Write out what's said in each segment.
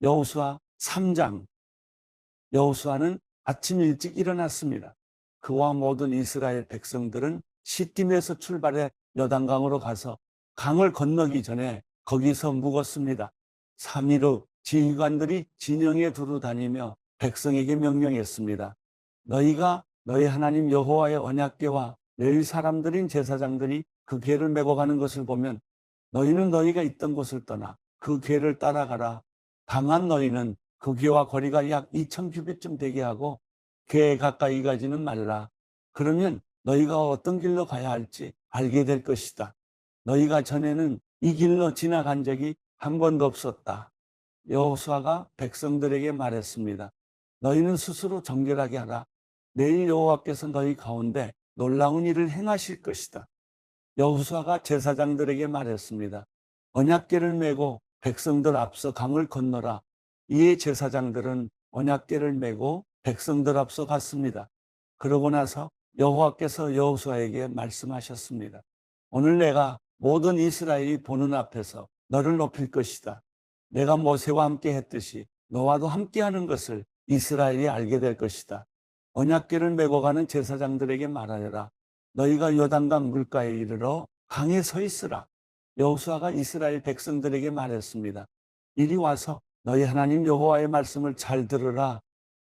여호수아 3장. 여호수아는 아침 일찍 일어났습니다. 그와 모든 이스라엘 백성들은 시딤에서 출발해 요단강으로 가서 강을 건너기 전에 거기서 묵었습니다. 3일 후 지휘관들이 진영에 두루 다니며 백성에게 명령했습니다. 너희가 너희 하나님 여호와의 언약궤와 레위 사람들인 제사장들이 그 궤를 메고 가는 것을 보면 너희는 너희가 있던 곳을 떠나 그 궤를 따라가라. 다만 너희는 그 궤와 거리가 약 2000규빗쯤 되게 하고 궤에 가까이 가지는 말라. 그러면 너희가 어떤 길로 가야 할지 알게 될 것이다. 너희가 전에는 이 길로 지나간 적이 한 번도 없었다. 여호수아가 백성들에게 말했습니다. 너희는 스스로 정결하게 하라. 내일 여호와께서 너희 가운데 놀라운 일을 행하실 것이다. 여호수아가 제사장들에게 말했습니다. 언약궤를 메고 백성들 앞서 강을 건너라. 이에 제사장들은 언약궤를 메고 백성들 앞서 갔습니다. 그러고 나서 여호와께서 여호수아에게 말씀하셨습니다. 오늘 내가 모든 이스라엘이 보는 앞에서 너를 높일 것이다. 내가 모세와 함께 했듯이 너와도 함께하는 것을 이스라엘이 알게 될 것이다. 언약궤를 메고 가는 제사장들에게 말하여라. 너희가 요단강 물가에 이르러 강에 서 있으라. 여호수아가 이스라엘 백성들에게 말했습니다. 이리 와서 너희 하나님 여호와의 말씀을 잘 들으라.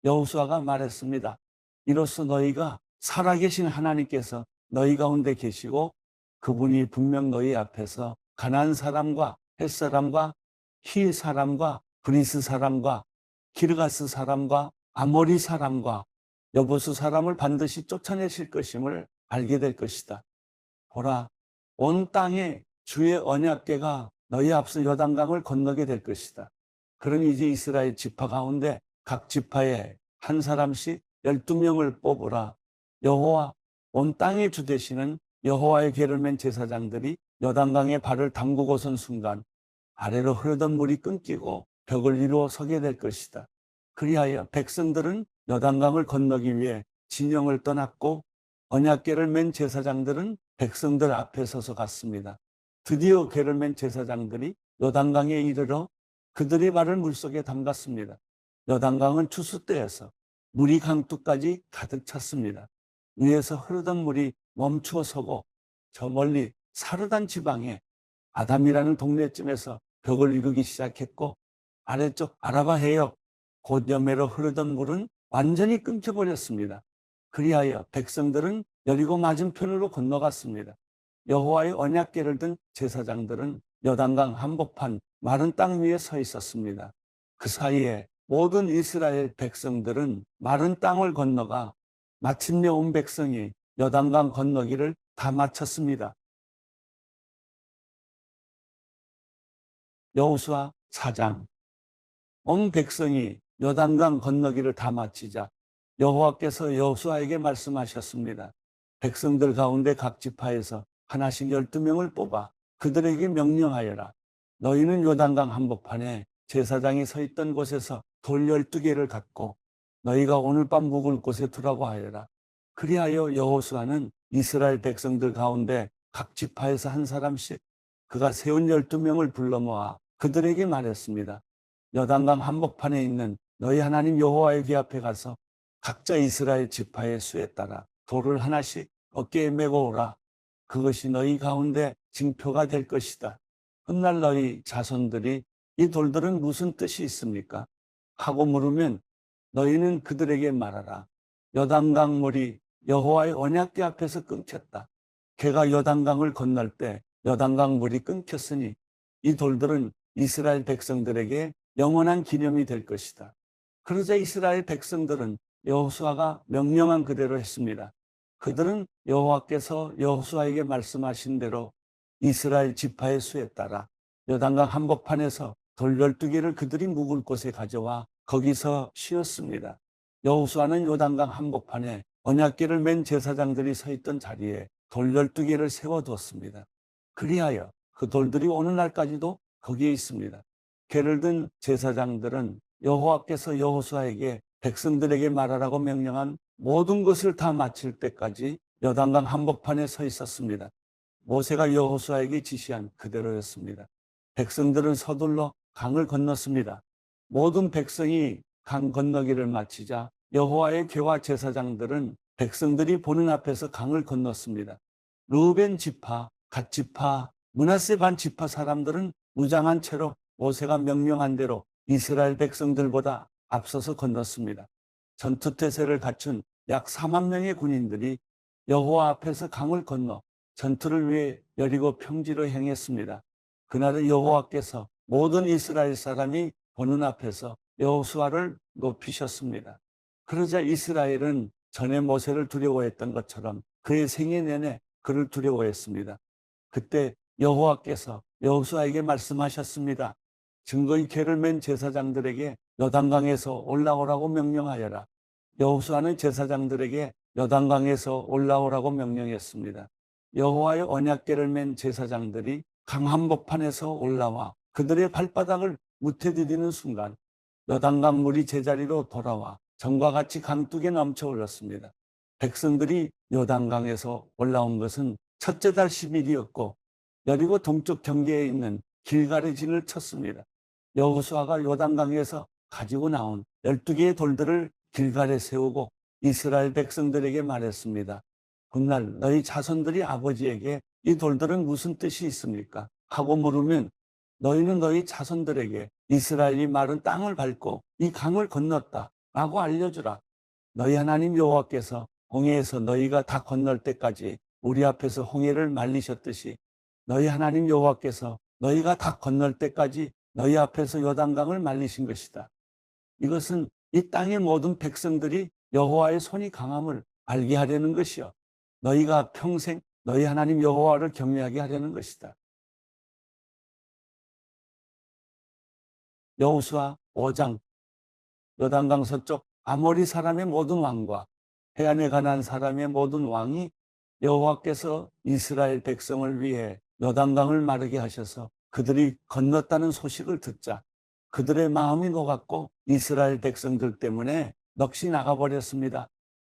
여호수아가 말했습니다. 이로써 너희가 살아계신 하나님께서 너희 가운데 계시고 그분이 분명 너희 앞에서 가나안 사람과 헷 사람과 히 사람과 브리스 사람과 기르가스 사람과 아모리 사람과 여부수 사람을 반드시 쫓아내실 것임을 알게 될 것이다. 보라, 온 땅에 주의 언약궤가 너희 앞서 요단강을 건너게 될 것이다. 그러니 이제 이스라엘 지파 가운데 각 지파에 한 사람씩 12명을 뽑으라. 여호와, 온 땅의 주 되시는 여호와의 궤를 맨 제사장들이 요단강에 발을 담그고 선 순간 아래로 흐르던 물이 끊기고 벽을 이루어 서게 될 것이다. 그리하여 백성들은 요단강을 건너기 위해 진영을 떠났고 언약궤를 맨 제사장들은 백성들 앞에 서서 갔습니다. 드디어 궤를 맨 제사장들이 요단강에 이르러 그들의 발을 물속에 담갔습니다. 요단강은 추수 때여서 물이 강둑까지 가득 찼습니다. 위에서 흐르던 물이 멈추어 서고 저 멀리 사르단 지방에 아담이라는 동네쯤에서 벽을 이루기 시작했고 아래쪽 아라바 해역 곧 여매로 흐르던 물은 완전히 끊겨버렸습니다. 그리하여 백성들은 여리고 맞은편으로 건너갔습니다. 여호와의 언약궤를 든 제사장들은 요단강 한복판 마른 땅 위에 서 있었습니다. 그 사이에 모든 이스라엘 백성들은 마른 땅을 건너가 마침내 온 백성이 요단강 건너기를 다 마쳤습니다. 여호수아 4장. 온 백성이 요단강 건너기를 다 마치자 여호와께서 여호수아에게 말씀하셨습니다. 백성들 가운데 각 지파에서 하나씩 12명을 뽑아 그들에게 명령하여라. 너희는 요단강 한복판에 제사장이 서 있던 곳에서 돌 12개를 갖고 너희가 오늘 밤 묵을 곳에 두라고 하여라. 그리하여 여호수아는 이스라엘 백성들 가운데 각 지파에서 한 사람씩 그가 세운 12명을 불러 모아 그들에게 말했습니다. 요단강 한복판에 있는 너희 하나님 여호와의 궤 앞에 가서 각자 이스라엘 지파의 수에 따라 돌을 하나씩 어깨에 메고 오라. 그것이 너희 가운데 징표가 될 것이다. 훗날 너희 자손들이 이 돌들은 무슨 뜻이 있습니까? 하고 물으면 너희는 그들에게 말하라. 요단강 물이 여호와의 언약궤 앞에서 끊겼다. 걔가 요단강을 건널 때 요단강 물이 끊겼으니 이 돌들은 이스라엘 백성들에게 영원한 기념이 될 것이다. 그러자 이스라엘 백성들은 여호수아가 명령한 그대로 했습니다. 그들은 여호와께서 여호수아에게 말씀하신 대로 이스라엘 지파의 수에 따라 요단강 한복판에서 돌 12개를 그들이 묵을 곳에 가져와 거기서 쉬었습니다. 여호수아는 요단강 한복판에 언약궤를 맨 제사장들이 서 있던 자리에 돌 12개를 세워두었습니다. 그리하여 그 돌들이 오는 날까지도 거기에 있습니다. 궤를 든 제사장들은 여호와께서 여호수아에게 백성들에게 말하라고 명령한 모든 것을 다 마칠 때까지 요단강 한복판에 서 있었습니다. 모세가 여호수아에게 지시한 그대로였습니다. 백성들은 서둘러 강을 건넜습니다. 모든 백성이 강 건너기를 마치자 여호와의 괴와 제사장들은 백성들이 보는 앞에서 강을 건넜습니다. 르우벤 지파, 갓 지파, 므낫세 반 지파 사람들은 무장한 채로 모세가 명령한 대로 이스라엘 백성들보다 앞서서 건넜습니다. 전투태세를 갖춘 약 4만 명의 군인들이 여호와 앞에서 강을 건너 전투를 위해 여리고 평지로 향했습니다. 그날은 여호와께서 모든 이스라엘 사람이 보는 앞에서 여호수아를 높이셨습니다. 그러자 이스라엘은 전에 모세를 두려워했던 것처럼 그의 생애 내내 그를 두려워했습니다. 그때 여호와께서 여호수아에게 말씀하셨습니다. 증거의 궤를 맨 제사장들에게 요단강에서 올라오라고 명령하여라. 여호수아는 제사장들에게 요단강에서 올라오라고 명령했습니다. 여호와의 언약궤를 맨 제사장들이 강 한복판에서 올라와 그들의 발바닥을 무태디디는 순간 요단강 물이 제자리로 돌아와 전과 같이 강둑에 넘쳐 흘렀습니다. 백성들이 요단강에서 올라온 것은 첫째 달 10일이었고 여리고 동쪽 경계에 있는 길갈의 진을 쳤습니다. 여호수아가 요단강에서 가지고 나온 12개의 돌들을 길갈에 세우고 이스라엘 백성들에게 말했습니다. 훗날 너희 자손들이 아버지에게 이 돌들은 무슨 뜻이 있습니까? 하고 물으면 너희는 너희 자손들에게 이스라엘이 마른 땅을 밟고 이 강을 건넜다 라고 알려주라. 너희 하나님 여호와께서 홍해에서 너희가 다 건널 때까지 우리 앞에서 홍해를 말리셨듯이 너희 하나님 여호와께서 너희가 다 건널 때까지 너희 앞에서 요단강을 말리신 것이다. 이것은 이 땅의 모든 백성들이 여호와의 손이 강함을 알게 하려는 것이요 너희가 평생 너희 하나님 여호와를 경외하게 하려는 것이다. 여호수아 5장. 요단강 서쪽 아모리 사람의 모든 왕과 해안에 관한 사람의 모든 왕이 여호와께서 이스라엘 백성을 위해 요단강을 마르게 하셔서 그들이 건넜다는 소식을 듣자 그들의 마음이 녹았고 이스라엘 백성들 때문에 넋이 나가버렸습니다.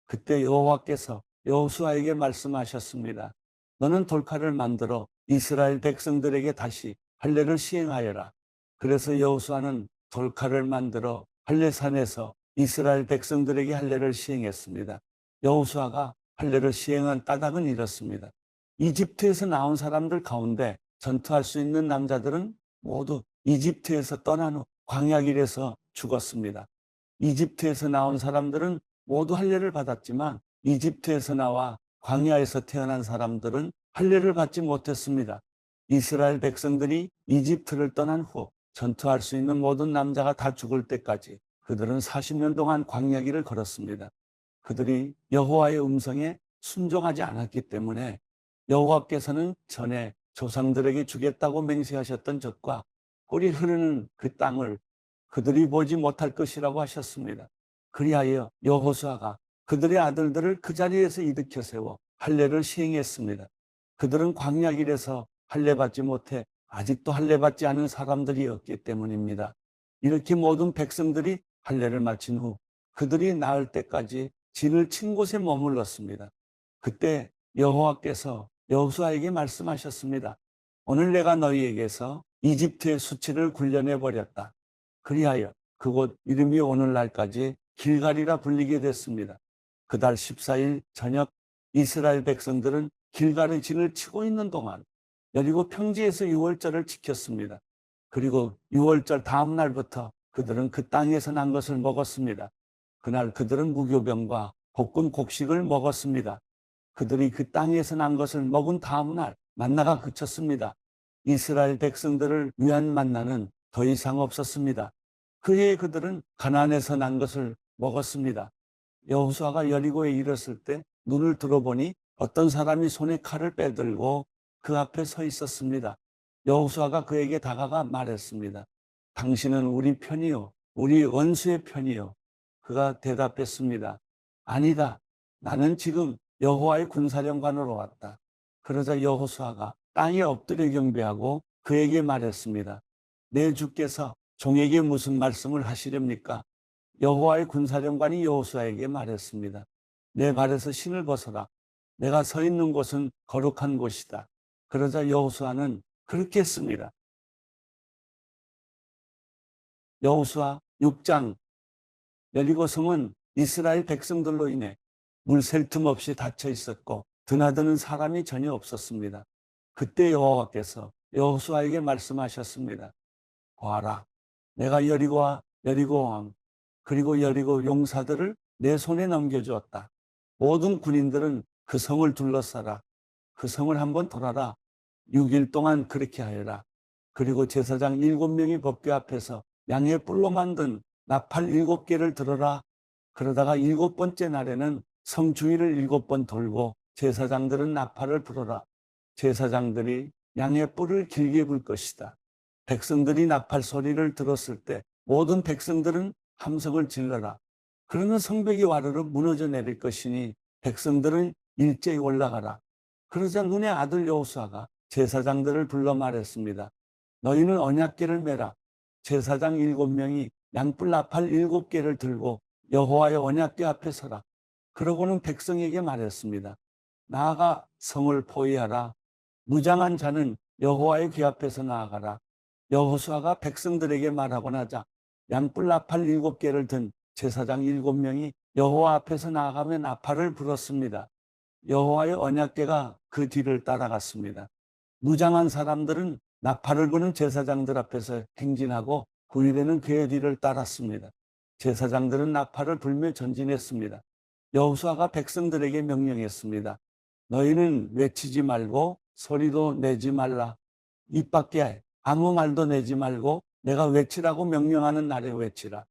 그때 여호와께서 여호수아에게 말씀하셨습니다. 너는 돌칼을 만들어 이스라엘 백성들에게 다시 할례를 시행하여라. 그래서 여호수아는 돌칼을 만들어 할례산에서 이스라엘 백성들에게 할례를 시행했습니다. 여호수아가 할례를 시행한 까닭은 이렇습니다. 이집트에서 나온 사람들 가운데 전투할 수 있는 남자들은 모두 이집트에서 떠난 후 광야길에서 죽었습니다. 이집트에서 나온 사람들은 모두 할례를 받았지만 이집트에서 나와 광야에서 태어난 사람들은 할례를 받지 못했습니다. 이스라엘 백성들이 이집트를 떠난 후 전투할 수 있는 모든 남자가 다 죽을 때까지 그들은 40년 동안 광야길을 걸었습니다. 그들이 여호와의 음성에 순종하지 않았기 때문에 여호와께서는 전에 조상들에게 주겠다고 맹세하셨던 젖과 꿀이 흐르는 그 땅을 그들이 보지 못할 것이라고 하셨습니다. 그리하여 여호수아가 그들의 아들들을 그 자리에서 일으켜 세워 할례를 시행했습니다. 그들은 광야길에서 할례 받지 못해 아직도 할례 받지 않은 사람들이었기 때문입니다. 이렇게 모든 백성들이 할례를 마친 후 그들이 나을 때까지 진을 친 곳에 머물렀습니다. 그때 여호와께서 여호수아에게 말씀하셨습니다. 오늘 내가 너희에게서 이집트의 수치를 굴려내 버렸다. 그리하여 그곳 이름이 오늘날까지 길갈이라 불리게 됐습니다. 그달 14일 저녁 이스라엘 백성들은 길갈의 진을 치고 있는 동안 여리고 평지에서 유월절을 지켰습니다. 그리고 유월절 다음 날부터 그들은 그 땅에서 난 것을 먹었습니다. 그날 그들은 무교병과 볶은 곡식을 먹었습니다. 그들이 그 땅에서 난 것을 먹은 다음 날 만나가 그쳤습니다. 이스라엘 백성들을 위한 만나는 더 이상 없었습니다. 그해 그들은 가나안에서 난 것을 먹었습니다. 여호수아가 여리고에 이르렀을 때 눈을 들어보니 어떤 사람이 손에 칼을 빼들고 그 앞에 서 있었습니다. 여호수아가 그에게 다가가 말했습니다. 당신은 우리 편이요 우리 원수의 편이요. 그가 대답했습니다. 아니다. 나는 지금 여호와의 군사령관으로 왔다. 그러자 여호수아가 땅에 엎드려 경배하고 그에게 말했습니다. 내 주께서 종에게 무슨 말씀을 하시렵니까? 여호와의 군사령관이 여호수아에게 말했습니다. 내 발에서 신을 벗어라. 내가 서 있는 곳은 거룩한 곳이다. 그러자 여호수아는 그렇게 했습니다. 여호수아 6장 여리고성은 이스라엘 백성들로 인해 물 셀 틈 없이 닫혀 있었고 드나드는 사람이 전혀 없었습니다. 그때 여호와께서 여호수아에게 말씀하셨습니다. 보아라, 내가 여리고와 여리고 왕 그리고 여리고 용사들을 내 손에 넘겨주었다. 모든 군인들은 그 성을 둘러싸라. 그 성을 한번 돌아라. 6일 동안 그렇게 하여라. 그리고 제사장 7명이 법궤 앞에서 양의 뿔로 만든 나팔 7개를 들어라. 그러다가 7번째 날에는 성 주위를 7번 돌고 제사장들은 나팔을 불어라. 제사장들이 양의 뿔을 길게 불 것이다. 백성들이 나팔 소리를 들었을 때 모든 백성들은 함성을 질러라. 그러면 성벽이 와르르 무너져 내릴 것이니 백성들은 일제히 올라가라. 그러자 눈의 아들 여호수아가 제사장들을 불러 말했습니다. 너희는 언약궤를 메라. 제사장 7명이 양뿔 나팔 7개를 들고 여호와의 언약궤 앞에 서라. 그러고는 백성에게 말했습니다. 나아가 성을 포위하라. 무장한 자는 여호와의 궤 앞에서 나아가라. 여호수아가 백성들에게 말하고 나자 양뿔 나팔 7개를 든 제사장 7명이 여호와 앞에서 나아가며 나팔을 불었습니다. 여호와의 언약궤가 그 뒤를 따라갔습니다. 무장한 사람들은 나팔을 부는 제사장들 앞에서 행진하고 후일에는 그의 뒤를 따랐습니다. 제사장들은 나팔을 불며 전진했습니다. 여호수아가 백성들에게 명령했습니다. 너희는 외치지 말고 소리도 내지 말라. 입 밖에 아무 말도 내지 말고 내가 외치라고 명령하는 날에 외치라.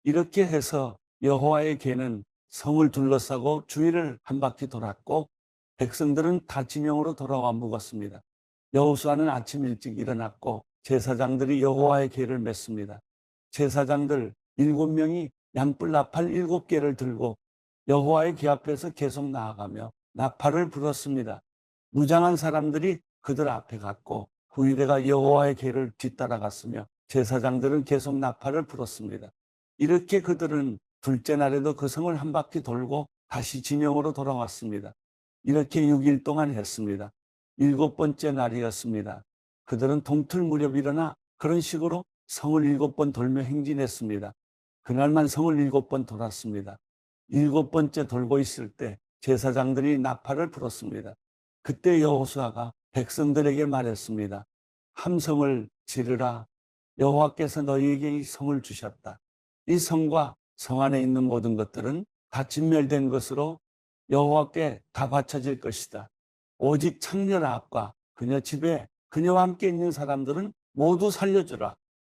이렇게 해서 여호와의 궤는 성을 둘러싸고 주위를 한 바퀴 돌았고 백성들은 다 진영으로 돌아와 묵었습니다. 여호수아는 아침 일찍 일어났고 제사장들이 여호와의 궤를 맸습니다. 제사장들 7명이 양뿔 나팔 7개를 들고 여호와의 궤 앞에서 계속 나아가며 나팔을 불었습니다. 무장한 사람들이 그들 앞에 갔고 후일에가 여호와의 궤를 뒤따라갔으며 제사장들은 계속 나팔을 불었습니다. 이렇게 그들은 둘째 날에도 그 성을 한 바퀴 돌고 다시 진영으로 돌아왔습니다. 이렇게 6일 동안 했습니다. 7번째 날이었습니다. 그들은 동틀 무렵 일어나 그런 식으로 성을 7번 돌며 행진했습니다. 그날만 성을 7번 돌았습니다. 7번째 돌고 있을 때 제사장들이 나팔을 불었습니다. 그때 여호수아가 백성들에게 말했습니다. 함성을 지르라. 여호와께서 너희에게 이 성을 주셨다. 이 성과 성 안에 있는 모든 것들은 다 진멸된 것으로 여호와께 다 바쳐질 것이다. 오직 창녀 라합과 그녀 집에 그녀와 함께 있는 사람들은 모두 살려주라.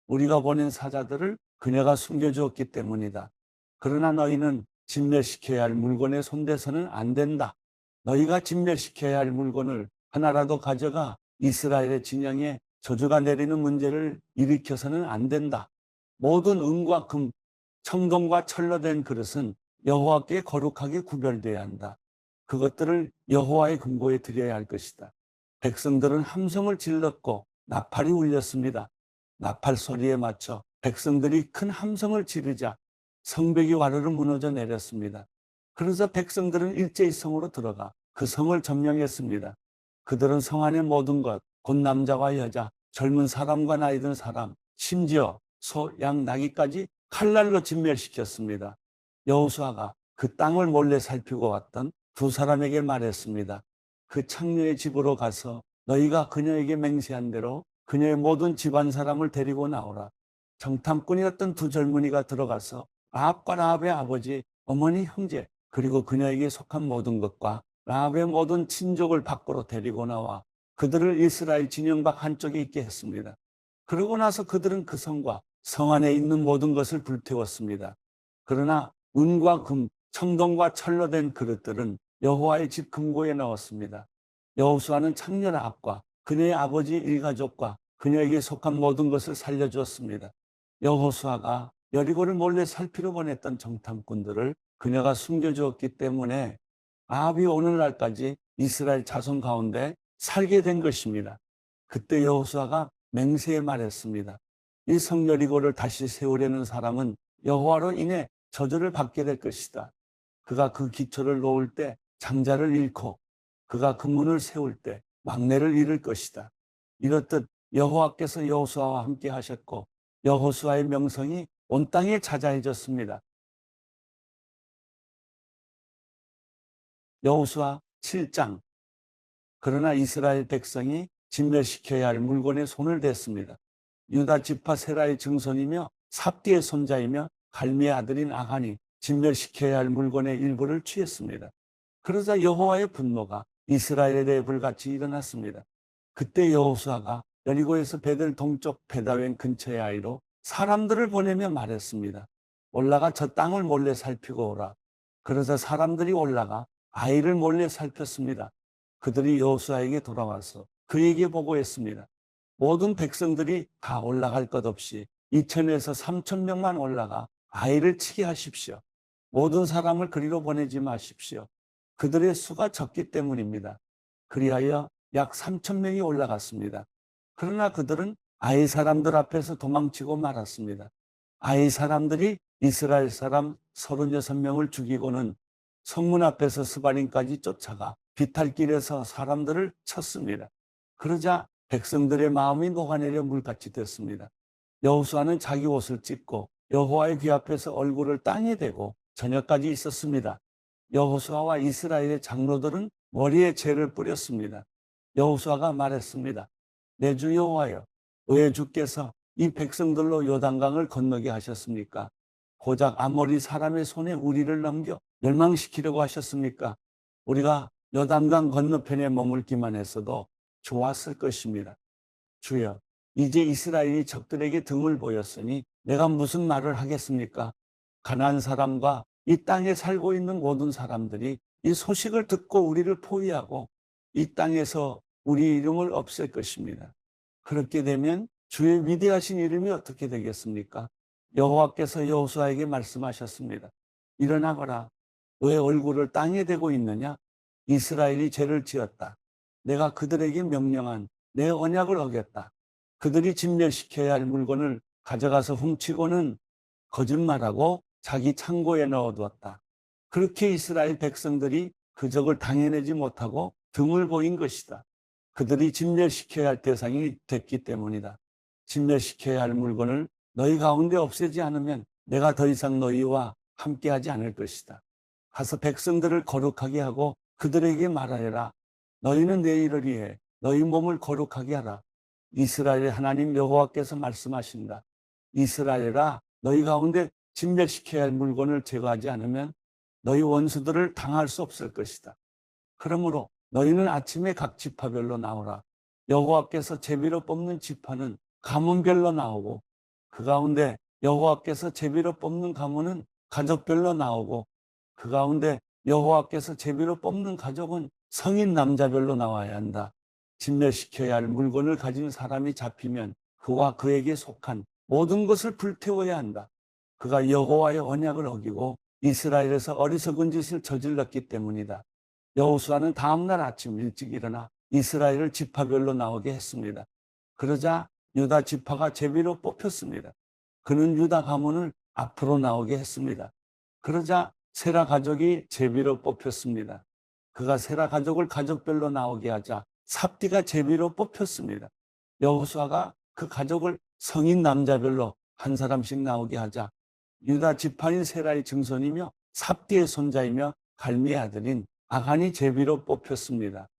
우리가 보낸 사자들을 그녀가 숨겨주었기 때문이다. 그러나 너희는 진멸시켜야 할 물건에 손대서는 안 된다. 너희가 진멸시켜야 할 물건을 하나라도 가져가 이스라엘의 진영에 저주가 내리는 문제를 일으켜서는 안 된다. 모든 은과 금, 청동과 철로 된 그릇은 여호와께 거룩하게 구별되어야 한다. 그것들을 여호와의 금고에 드려야 할 것이다. 백성들은 함성을 질렀고 나팔이 울렸습니다. 나팔 소리에 맞춰 백성들이 큰 함성을 지르자 성벽이 와르르 무너져 내렸습니다. 그래서 백성들은 일제히 성으로 들어가 그 성을 점령했습니다. 그들은 성 안의 모든 것, 곧 남자와 여자, 젊은 사람과 나이 든 사람, 심지어 소, 양, 나귀까지 칼날로 진멸시켰습니다. 여호수아가 그 땅을 몰래 살피고 왔던 두 사람에게 말했습니다. 그 창녀의 집으로 가서 너희가 그녀에게 맹세한 대로 그녀의 모든 집안 사람을 데리고 나오라. 정탐꾼이었던 두 젊은이가 들어가서 라합과 라합의 아버지, 어머니, 형제, 그리고 그녀에게 속한 모든 것과 라합의 모든 친족을 밖으로 데리고 나와 그들을 이스라엘 진영 밖 한쪽에 있게 했습니다. 그러고 나서 그들은 그 성과 성 안에 있는 모든 것을 불태웠습니다. 그러나 은과 금, 청동과 철로 된 그릇들은 여호와의 집 금고에 넣었습니다. 여호수아는 창녀 라합과 그녀의 아버지 일가족과 그녀에게 속한 모든 것을 살려주었습니다. 여호수아가 여리고를 몰래 살피러 보냈던 정탐꾼들을 그녀가 숨겨주었기 때문에 라합이 오늘날까지 이스라엘 자손 가운데 살게 된 것입니다. 그때 여호수아가 맹세에 말했습니다. 이 성 여리고를 다시 세우려는 사람은 여호와로 인해 저주를 받게 될 것이다. 그가 그 기초를 놓을 때 장자를 잃고 그가 그 문을 세울 때 막내를 잃을 것이다. 이렇듯 여호와께서 여호수아와 함께 하셨고 여호수아의 명성이 온 땅에 자자해졌습니다. 여호수아 7장. 그러나 이스라엘 백성이 진멸시켜야 할 물건에 손을 댔습니다. 유다 지파 세라의 증손이며 삽디의 손자이며 갈미의 아들인 아간이 진멸시켜야 할 물건의 일부를 취했습니다. 그러자 여호와의 분노가 이스라엘에 대해 불같이 일어났습니다. 그때 여호수아가 여리고에서 베델 동쪽 베다웬 근처의 아이로 사람들을 보내며 말했습니다. 올라가 저 땅을 몰래 살피고 오라. 그러자 사람들이 올라가 아이를 몰래 살폈습니다. 그들이 여호수아에게 돌아와서 그에게 보고했습니다. 모든 백성들이 다 올라갈 것 없이 2,000에서 3,000명만 올라가 아이를 치게 하십시오. 모든 사람을 그리로 보내지 마십시오. 그들의 수가 적기 때문입니다. 그리하여 약 3,000명이 올라갔습니다. 그러나 그들은 아이 사람들 앞에서 도망치고 말았습니다. 아이 사람들이 이스라엘 사람 36명을 죽이고는 성문 앞에서 스바림까지 쫓아가 비탈길에서 사람들을 쳤습니다. 그러자 백성들의 마음이 녹아내려 물같이 됐습니다. 여호수아는 자기 옷을 찢고 여호와의 귀 앞에서 얼굴을 땅에 대고 저녁까지 있었습니다. 여호수아와 이스라엘의 장로들은 머리에 재를 뿌렸습니다. 여호수아가 말했습니다. 내 주 여호와여, 왜 주께서 이 백성들로 요단강을 건너게 하셨습니까? 고작 아모리 사람의 손에 우리를 넘겨 멸망시키려고 하셨습니까? 우리가 요단강 건너편에 머물기만 했어도 좋았을 것입니다. 주여, 이제 이스라엘이 적들에게 등을 보였으니 내가 무슨 말을 하겠습니까? 가나안 사람과 이 땅에 살고 있는 모든 사람들이 이 소식을 듣고 우리를 포위하고 이 땅에서 우리 이름을 없앨 것입니다. 그렇게 되면 주의 위대하신 이름이 어떻게 되겠습니까? 여호와께서 여호수아에게 말씀하셨습니다. 일어나거라. 왜 얼굴을 땅에 대고 있느냐? 이스라엘이 죄를 지었다. 내가 그들에게 명령한 내 언약을 어겼다. 그들이 진멸시켜야 할 물건을 가져가서 훔치고는 거짓말하고 자기 창고에 넣어두었다. 그렇게 이스라엘 백성들이 그 적을 당해내지 못하고 등을 보인 것이다. 그들이 진멸시켜야 할 대상이 됐기 때문이다. 진멸시켜야 할 물건을 너희 가운데 없애지 않으면 내가 더 이상 너희와 함께하지 않을 것이다. 가서 백성들을 거룩하게 하고 그들에게 말하여라. 너희는 내일을 위해 너희 몸을 거룩하게 하라. 이스라엘의 하나님 여호와께서 말씀하신다. 이스라엘아, 너희 가운데 진멸시켜야 할 물건을 제거하지 않으면 너희 원수들을 당할 수 없을 것이다. 그러므로 너희는 아침에 각 지파별로 나오라. 여호와께서 제비로 뽑는 지파는 가문별로 나오고 그 가운데 여호와께서 제비로 뽑는 가문은 가족별로 나오고 그 가운데 여호와께서 제비로 뽑는 가족은 성인 남자별로 나와야 한다. 진멸시켜야 할 물건을 가진 사람이 잡히면 그와 그에게 속한 모든 것을 불태워야 한다. 그가 여호와의 언약을 어기고 이스라엘에서 어리석은 짓을 저질렀기 때문이다. 여호수아는 다음날 아침 일찍 일어나 이스라엘을 지파별로 나오게 했습니다. 그러자 유다 지파가 제비로 뽑혔습니다. 그는 유다 가문을 앞으로 나오게 했습니다. 그러자 세라 가족이 제비로 뽑혔습니다. 그가 세라 가족을 가족별로 나오게 하자 삽디가 제비로 뽑혔습니다. 여호수아가 그 가족을 성인 남자별로 한 사람씩 나오게 하자 유다 지파인 세라의 증손이며 삽디의 손자이며 갈미의 아들인 아간이 제비로 뽑혔습니다.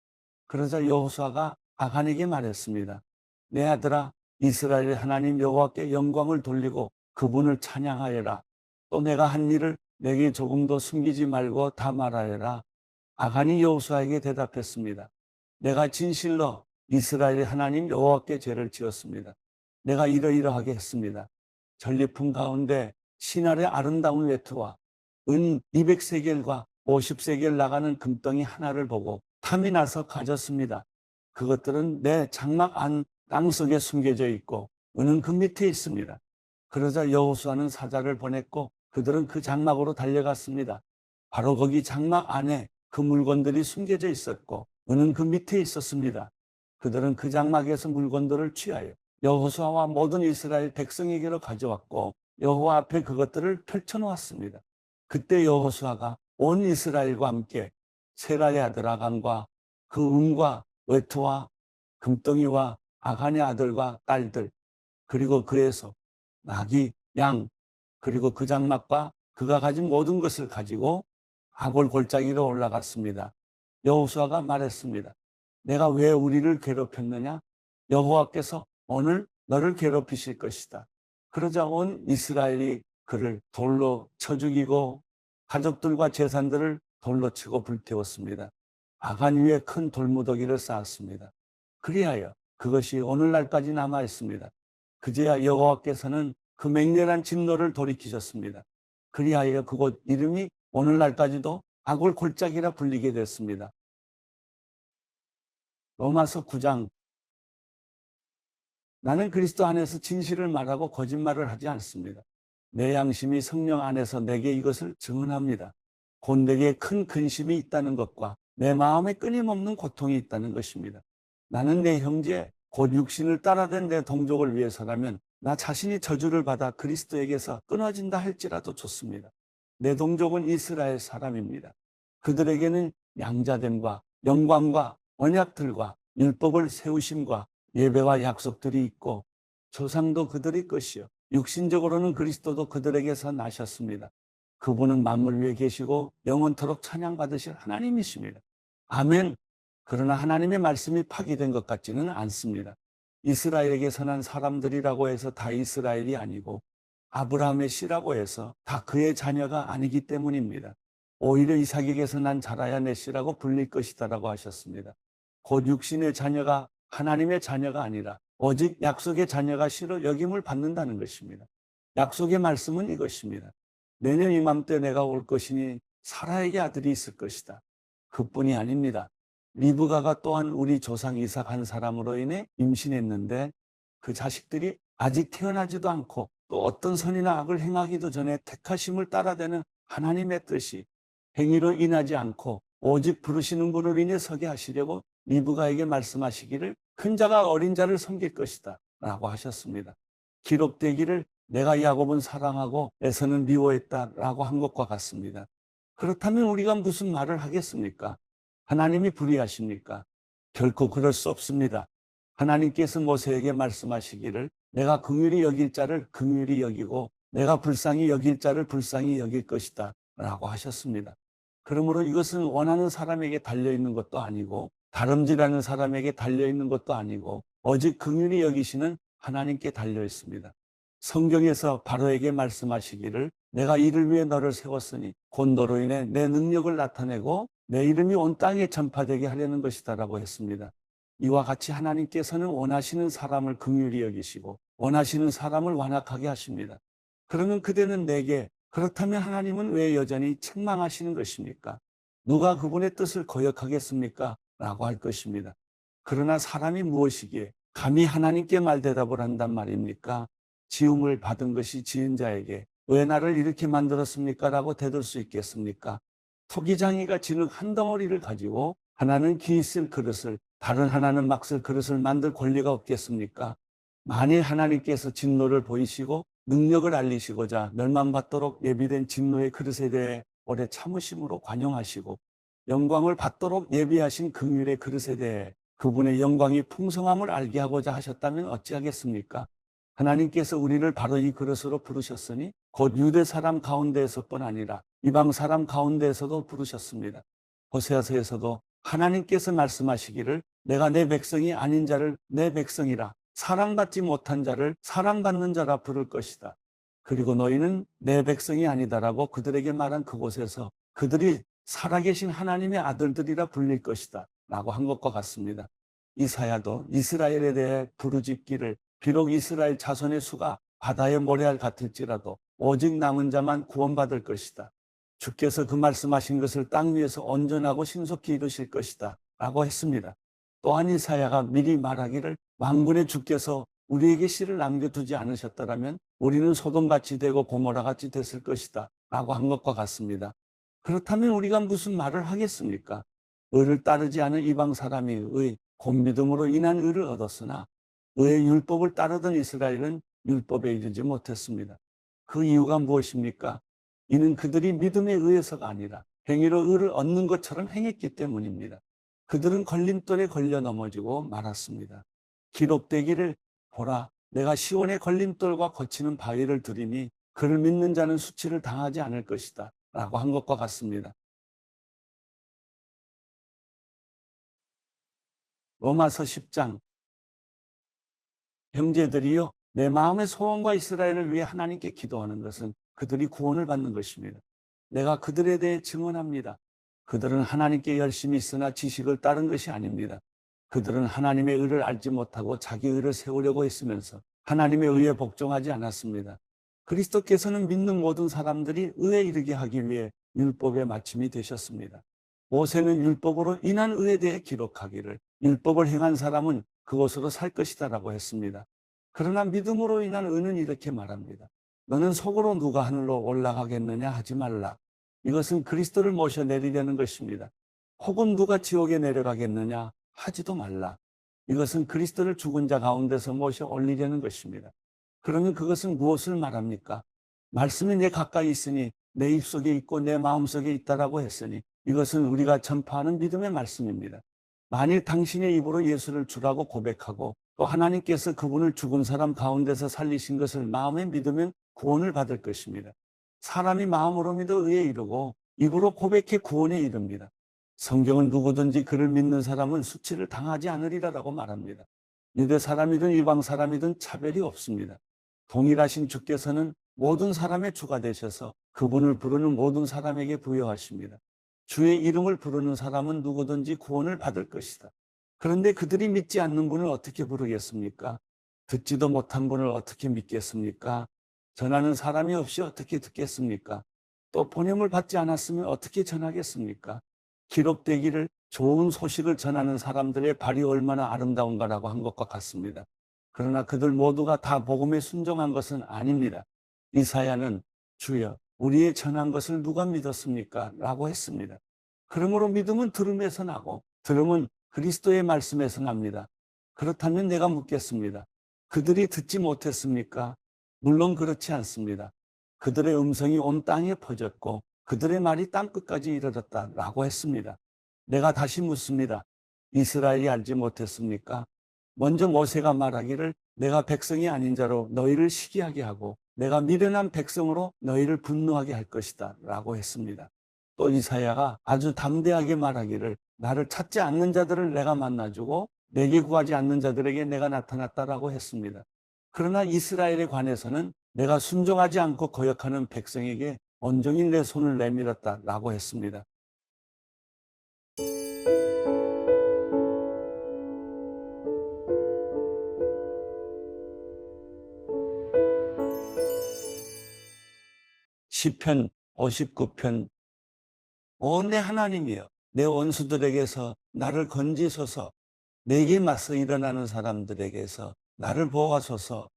그러자 여호수아가 아간에게 말했습니다. 내 아들아, 이스라엘의 하나님 여호와께 영광을 돌리고 그분을 찬양하여라. 또 내가 한 일을 내게 조금도 숨기지 말고 다 말하여라. 아간이 여호수아에게 대답했습니다. 내가 진실로 이스라엘의 하나님 여호와께 죄를 지었습니다. 내가 이러이러하게 했습니다. 전리품 가운데 신할의 아름다운 외투와 은 200세겔과 50세겔 나가는 금덩이 하나를 보고 탐이 나서 가졌습니다. 그것들은 내 장막 안 땅속에 숨겨져 있고 은은 그 밑에 있습니다. 그러자 여호수아는 사자를 보냈고 그들은 그 장막으로 달려갔습니다. 바로 거기 장막 안에 그 물건들이 숨겨져 있었고 은은 그 밑에 있었습니다. 그들은 그 장막에서 물건들을 취하여 여호수아와 모든 이스라엘 백성에게로 가져왔고 여호와 앞에 그것들을 펼쳐놓았습니다. 그때 여호수아가 온 이스라엘과 함께 세라의 아들 아간과 그 은과 외투와 금덩이와 아간의 아들과 딸들 그리고 그의 소, 나귀, 양, 그리고 그 장막과 그가 가진 모든 것을 가지고 아골 골짜기로 올라갔습니다. 여호수아가 말했습니다. 내가 왜 우리를 괴롭혔느냐? 여호와께서 오늘 너를 괴롭히실 것이다. 그러자 온 이스라엘이 그를 돌로 쳐 죽이고 가족들과 재산들을 돌로 치고 불태웠습니다. 아간 위에 큰 돌무더기를 쌓았습니다. 그리하여 그것이 오늘날까지 남아 있습니다. 그제야 여호와께서는 그 맹렬한 진노를 돌이키셨습니다. 그리하여 그곳 이름이 오늘날까지도 아골 골짜기라 불리게 됐습니다. 로마서 9장. 나는 그리스도 안에서 진실을 말하고 거짓말을 하지 않습니다. 내 양심이 성령 안에서 내게 이것을 증언합니다. 곧 내게 큰 근심이 있다는 것과 내 마음에 끊임없는 고통이 있다는 것입니다. 나는 내 형제 곧 육신을 따라된 내 동족을 위해서라면 나 자신이 저주를 받아 그리스도에게서 끊어진다 할지라도 좋습니다. 내 동족은 이스라엘 사람입니다. 그들에게는 양자됨과 영광과 언약들과 율법을 세우심과 예배와 약속들이 있고 조상도 그들의 것이요 육신적으로는 그리스도도 그들에게서 나셨습니다. 그분은 만물 위에 계시고 영원토록 찬양받으실 하나님이십니다. 아멘. 그러나 하나님의 말씀이 파기된 것 같지는 않습니다. 이스라엘에게서 난 사람들이라고 해서 다 이스라엘이 아니고 아브라함의 씨라고 해서 다 그의 자녀가 아니기 때문입니다. 오히려 이삭에게서 난 자라야 내 씨라고 불릴 것이다라고 하셨습니다. 곧 육신의 자녀가 하나님의 자녀가 아니라 오직 약속의 자녀가 씨로 여김을 받는다는 것입니다. 약속의 말씀은 이것입니다. 내년 이맘때 내가 올 것이니 사라에게 아들이 있을 것이다. 그뿐이 아닙니다. 리브가가 또한 우리 조상 이삭 한 사람으로 인해 임신했는데 그 자식들이 아직 태어나지도 않고 또 어떤 선이나 악을 행하기도 전에 택하심을 따라대는 하나님의 뜻이 행위로 인하지 않고 오직 부르시는 분을 인해 서게 하시려고 리브가에게 말씀하시기를 큰 자가 어린 자를 섬길 것이다 라고 하셨습니다. 기록되기를 내가 야곱은 사랑하고 에서는 미워했다 라고 한 것과 같습니다. 그렇다면 우리가 무슨 말을 하겠습니까? 하나님이 불의하십니까? 결코 그럴 수 없습니다. 하나님께서 모세에게 말씀하시기를 내가 긍휼히 여길 자를 긍휼히 여기고 내가 불쌍히 여길 자를 불쌍히 여길 것이다 라고 하셨습니다. 그러므로 이것은 원하는 사람에게 달려있는 것도 아니고 다름질하는 사람에게 달려있는 것도 아니고 오직 긍휼히 여기시는 하나님께 달려있습니다. 성경에서 바로에게 말씀하시기를 내가 이를 위해 너를 세웠으니 곧 너로 인해 내 능력을 나타내고 내 이름이 온 땅에 전파되게 하려는 것이다 라고 했습니다. 이와 같이 하나님께서는 원하시는 사람을 긍휼히 여기시고 원하시는 사람을 완악하게 하십니다. 그러면 그대는 내게 그렇다면 하나님은 왜 여전히 책망하시는 것입니까? 누가 그분의 뜻을 거역하겠습니까? 라고 할 것입니다. 그러나 사람이 무엇이기에 감히 하나님께 말대답을 한단 말입니까? 지음을 받은 것이 지은 자에게 왜 나를 이렇게 만들었습니까? 라고 대들 수 있겠습니까? 토기장이가 진흙 한 덩어리를 가지고 하나는 기 있을 그릇을 다른 하나는 막 쓸 그릇을 만들 권리가 없겠습니까? 만일 하나님께서 진노를 보이시고 능력을 알리시고자 멸망받도록 예비된 진노의 그릇에 대해 오래 참으심으로 관용하시고 영광을 받도록 예비하신 긍휼의 그릇에 대해 그분의 영광이 풍성함을 알게 하고자 하셨다면 어찌하겠습니까? 하나님께서 우리를 바로 이 그릇으로 부르셨으니 곧 유대 사람 가운데에서뿐 아니라 이방 사람 가운데에서도 부르셨습니다. 호세아서에서도 하나님께서 말씀하시기를 내가 내 백성이 아닌 자를 내 백성이라 사랑받지 못한 자를 사랑받는 자라 부를 것이다. 그리고 너희는 내 백성이 아니다라고 그들에게 말한 그곳에서 그들이 살아계신 하나님의 아들들이라 불릴 것이다 라고 한 것과 같습니다. 이사야도 이스라엘에 대해 부르짖기를 비록 이스라엘 자손의 수가 바다의 모래알 같을지라도 오직 남은 자만 구원받을 것이다. 주께서 그 말씀하신 것을 땅 위에서 온전하고 신속히 이루실 것이다 라고 했습니다. 또한 이사야가 미리 말하기를 만군의 주께서 우리에게 씨를 남겨두지 않으셨더라면 우리는 소돔같이 되고 고모라같이 됐을 것이다 라고 한 것과 같습니다. 그렇다면 우리가 무슨 말을 하겠습니까? 의를 따르지 않은 이방 사람이 곧 믿음으로 인한 의를 얻었으나 의의 율법을 따르던 이스라엘은 율법에 이르지 못했습니다. 그 이유가 무엇입니까? 이는 그들이 믿음에 의해서가 아니라 행위로 의를 얻는 것처럼 행했기 때문입니다. 그들은 걸림돌에 걸려 넘어지고 말았습니다. 기록되기를 보라 내가 시온의 걸림돌과 거치는 바위를 두리니 그를 믿는 자는 수치를 당하지 않을 것이다 라고 한 것과 같습니다. 로마서 10장 형제들이요 내 마음의 소원과 이스라엘을 위해 하나님께 기도하는 것은 그들이 구원을 받는 것입니다. 내가 그들에 대해 증언합니다. 그들은 하나님께 열심히 있으나 지식을 따른 것이 아닙니다. 그들은 하나님의 의를 알지 못하고 자기 의를 세우려고 했으면서 하나님의 의에 복종하지 않았습니다. 그리스도께서는 믿는 모든 사람들이 의에 이르게 하기 위해 율법의 마침이 되셨습니다. 모세는 율법으로 인한 의에 대해 기록하기를 율법을 행한 사람은 그것으로 살 것이다라고 했습니다. 그러나 믿음으로 인한 의는 이렇게 말합니다. 너는 속으로 누가 하늘로 올라가겠느냐 하지 말라. 이것은 그리스도를 모셔내리려는 것입니다. 혹은 누가 지옥에 내려가겠느냐 하지도 말라. 이것은 그리스도를 죽은 자 가운데서 모셔 올리려는 것입니다. 그러면 그것은 무엇을 말합니까? 말씀이 내 가까이 있으니 내 입속에 있고 내 마음속에 있다라고 했으니 이것은 우리가 전파하는 믿음의 말씀입니다. 만일 당신의 입으로 예수를 주라고 고백하고 또 하나님께서 그분을 죽은 사람 가운데서 살리신 것을 마음에 믿으면 구원을 받을 것입니다. 사람이 마음으로 믿어 의에 이르고 입으로 고백해 구원에 이릅니다. 성경은 누구든지 그를 믿는 사람은 수치를 당하지 않으리라고 말합니다. 유대 사람이든 이방 사람이든 차별이 없습니다. 동일하신 주께서는 모든 사람의 주가 되셔서 그분을 부르는 모든 사람에게 부여하십니다. 주의 이름을 부르는 사람은 누구든지 구원을 받을 것이다. 그런데 그들이 믿지 않는 분을 어떻게 부르겠습니까? 듣지도 못한 분을 어떻게 믿겠습니까? 전하는 사람이 없이 어떻게 듣겠습니까? 또 보냄을 받지 않았으면 어떻게 전하겠습니까? 기록되기를 좋은 소식을 전하는 사람들의 발이 얼마나 아름다운가라고 한 것과 같습니다. 그러나 그들 모두가 다 복음에 순종한 것은 아닙니다. 이사야는 주여 우리의 전한 것을 누가 믿었습니까? 라고 했습니다. 그러므로 믿음은 들음에서 나고 들음은 그리스도의 말씀에서 납니다. 그렇다면 내가 묻겠습니다. 그들이 듣지 못했습니까? 물론 그렇지 않습니다. 그들의 음성이 온 땅에 퍼졌고 그들의 말이 땅끝까지 이르렀다라고 했습니다. 내가 다시 묻습니다. 이스라엘이 알지 못했습니까? 먼저 모세가 말하기를 내가 백성이 아닌 자로 너희를 시기하게 하고 내가 미련한 백성으로 너희를 분노하게 할 것이다 라고 했습니다. 또 이사야가 아주 담대하게 말하기를 나를 찾지 않는 자들을 내가 만나주고 내게 구하지 않는 자들에게 내가 나타났다라고 했습니다. 그러나 이스라엘에 관해서는 내가 순종하지 않고 거역하는 백성에게 온전히 내 손을 내밀었다라고 했습니다. 시편 59편 오 내 하나님이여 내 원수들에게서 나를 건지소서 내게 맞서 일어나는 사람들에게서 나를 보호하소서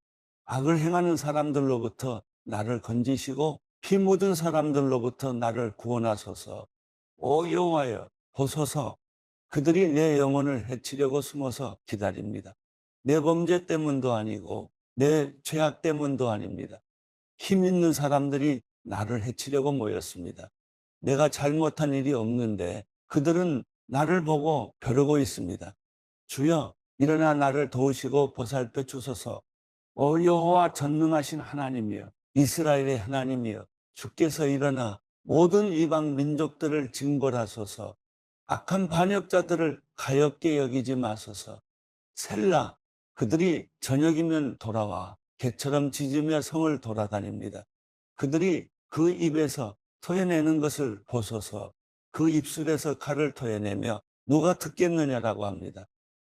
악을 행하는 사람들로부터 나를 건지시고 피 묻은 사람들로부터 나를 구원하소서. 오 여호와여 보소서 그들이 내 영혼을 해치려고 숨어서 기다립니다. 내 범죄 때문도 아니고 내 죄악 때문도 아닙니다. 힘 있는 사람들이 나를 해치려고 모였습니다. 내가 잘못한 일이 없는데 그들은 나를 보고 벼르고 있습니다. 주여 일어나 나를 도우시고 보살펴 주소서. 오 여호와 전능하신 하나님이여 이스라엘의 하나님이여 주께서 일어나 모든 이방 민족들을 징벌하소서. 악한 반역자들을 가엾게 여기지 마소서. 셀라 그들이 저녁이면 돌아와 개처럼 짖으며 성을 돌아다닙니다. 그들이 그 입에서 토해내는 것을 보소서. 그 입술에서 칼을 토해내며 누가 듣겠느냐라고 합니다.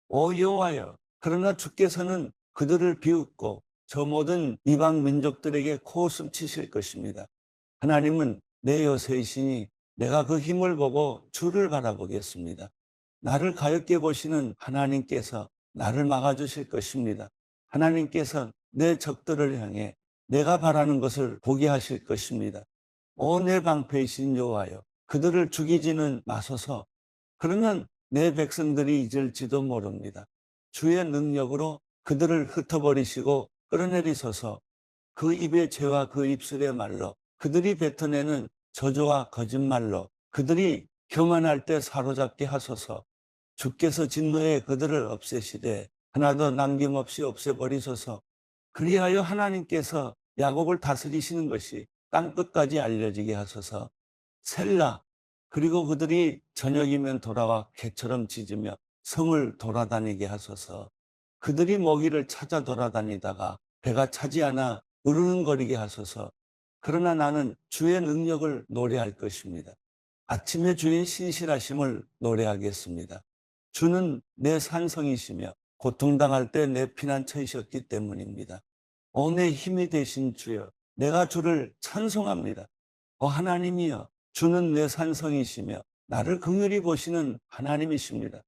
오 여호와여 그러나 주께서는 그들을 비웃고 저 모든 이방 민족들에게 코웃음 치실 것입니다. 하나님은 내 요새이시니 내가 그 힘을 보고 주를 바라보겠습니다. 나를 가엾게 보시는 하나님께서 나를 막아주실 것입니다. 하나님께서 내 적들을 향해 내가 바라는 것을 보게 하실 것입니다. 오 내 방패이신 여호와여 그들을 죽이지는 마소서. 그러면 내 백성들이 잊을지도 모릅니다. 주의 능력으로 그들을 흩어버리시고 끌어내리소서. 그 입의 죄와 그 입술의 말로 그들이 뱉어내는 저주와 거짓말로 그들이 교만할 때 사로잡게 하소서. 주께서 진노에 그들을 없애시되 하나도 남김없이 없애버리소서. 그리하여 하나님께서 야곱을 다스리시는 것이 땅끝까지 알려지게 하소서. 셀라. 그리고 그들이 저녁이면 돌아와 개처럼 짖으며 성을 돌아다니게 하소서. 그들이 먹이를 찾아 돌아다니다가 배가 차지 않아 으르렁거리게 하소서. 그러나 나는 주의 능력을 노래할 것입니다. 아침에 주의 신실하심을 노래하겠습니다. 주는 내 산성이시며 고통당할 때 내 피난처이셨기 때문입니다. 내 힘이 되신 주여, 내가 주를 찬송합니다. 하나님이여, 주는 내 산성이시며 나를 긍휼히 보시는 하나님이십니다.